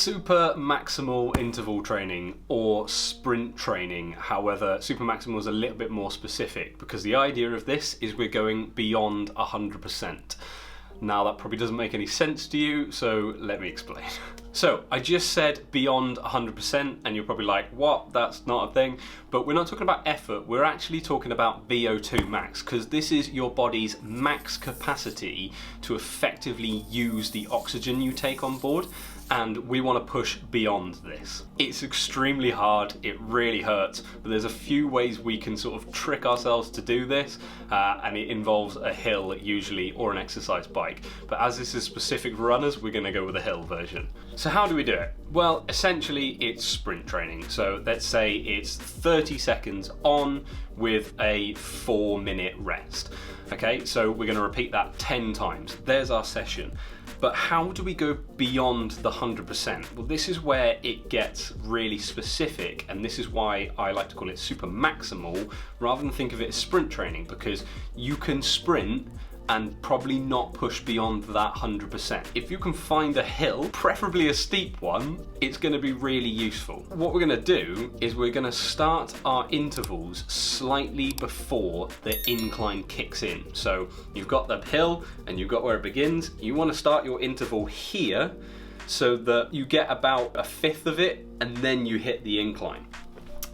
Supramaximal interval training, or sprint training. However, supramaximal is a little bit more specific because the idea of this is we're going beyond 100%. Now that probably doesn't make any sense to you, so let me explain. So I just said beyond 100% and you're probably like, what? That's not a thing. But we're not talking about effort, we're actually talking about VO2 max, because this is your body's max capacity to effectively use the oxygen you take on board, and we want to push beyond this. It's extremely hard, it really hurts, but there's a few ways we can sort of trick ourselves to do this, and it involves a hill usually, or an exercise bike. But as this is specific for runners, we're going to go with a hill version. So how do we do it? Well, essentially it's sprint training. So let's say it's 30 seconds on with a 4-minute rest. Okay, so we're going to repeat that 10 times. There's our session. But how do we go beyond the 100%? Well, this is where it gets really specific, and this is why I like to call it super maximal rather than think of it as sprint training, because you can sprint and probably not push beyond that 100%. If you can find a hill, preferably a steep one, it's going to be really useful. What we're going to do is we're going to start our intervals slightly before the incline kicks in. So you've got the hill and you've got where it begins. You want to start your interval here so that you get about 1/5 of it and then you hit the incline.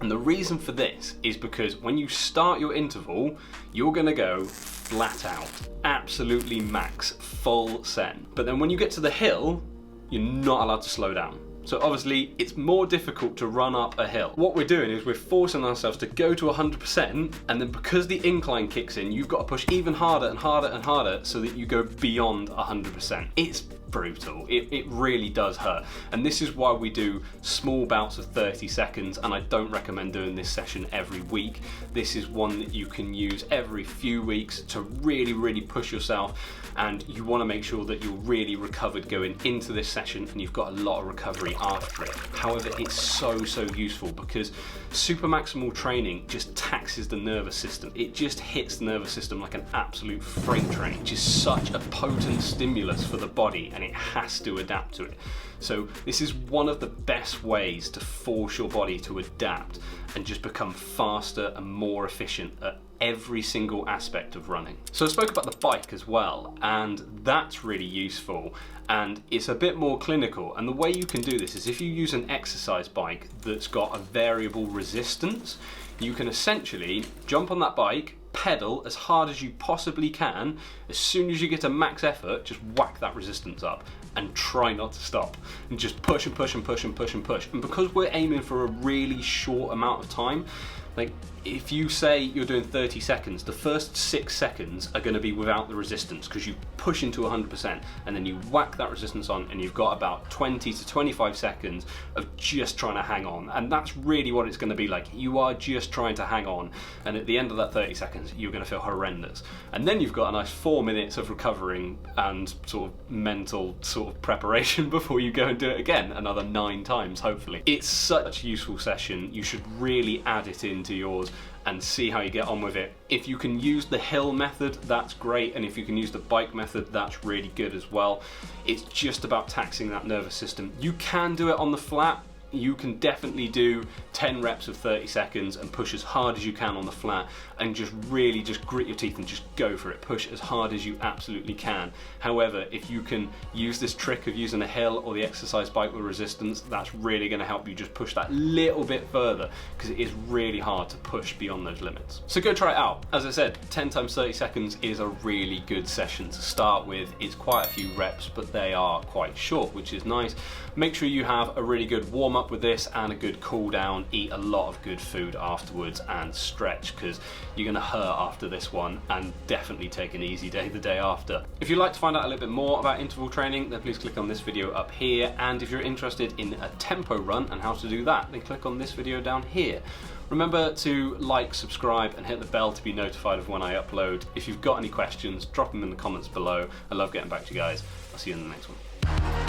And the reason for this is because when you start your interval, you're going to go flat out, absolutely max, full send. But then when you get to the hill, you're not allowed to slow down. So obviously it's more difficult to run up a hill. What we're doing is we're forcing ourselves to go to 100%, and then because the incline kicks in, you've got to push even harder and harder and harder so that you go beyond 100%. It's brutal, it really does hurt. And this is why we do small bouts of 30 seconds, and I don't recommend doing this session every week. This is one that you can use every few weeks to really push yourself, and you want to make sure that you're really recovered going into this session and you've got a lot of recovery after it. However, it's so useful because supramaximal training just taxes the nervous system. It just hits the nervous system like an absolute freight train, which is such a potent stimulus for the body, and it has to adapt to it. So this is one of the best ways to force your body to adapt and just become faster and more efficient at every single aspect of running. So I spoke about the bike as well, and that's really useful, and it's a bit more clinical. And the way you can do this is if you use an exercise bike that's got a variable resistance, you can essentially jump on that bike, pedal as hard as you possibly can. As soon as you get to max effort, just whack that resistance up and try not to stop, and just push and push and push and push and push. And because we're aiming for a really short amount of time, like if you say you're doing 30 seconds, the first 6 seconds are going to be without the resistance because you push into 100%, and then you whack that resistance on, and you've got about 20 to 25 seconds of just trying to hang on. And that's really what it's going to be like. You are just trying to hang on, and at the end of that 30 seconds you're going to feel horrendous. And then you've got a nice 4 minutes of recovering and sort of mental sort of preparation before you go and do it again another 9 times, hopefully. It's such a useful session. You should really add it into yours and see how you get on with it. If you can use the hill method, that's great, and if you can use the bike method, that's really good as well. It's just about taxing that nervous system. You can do it on the flat. You can definitely do 10 reps of 30 seconds and push as hard as you can on the flat, and just really just grit your teeth and just go for it. Push as hard as you absolutely can. However, if you can use this trick of using a hill or the exercise bike with resistance, that's really going to help you just push that little bit further, because it is really hard to push beyond those limits. So go try it out. As I said, 10 times 30 seconds is a really good session to start with. It's quite a few reps, but they are quite short, which is nice. Make sure you have a really good warm up with this and a good cool down. Eat a lot of good food afterwards and stretch, because you're going to hurt after this one, and definitely take an easy day the day after. If you'd like to find out a little bit more about interval training, then please click on this video up here, and if you're interested in a tempo run and how to do that, then click on this video down here. Remember to like, subscribe, and hit the bell to be notified of when I upload. If you've got any questions, drop them in the comments below. I love getting back to you guys. I'll see you in the next one.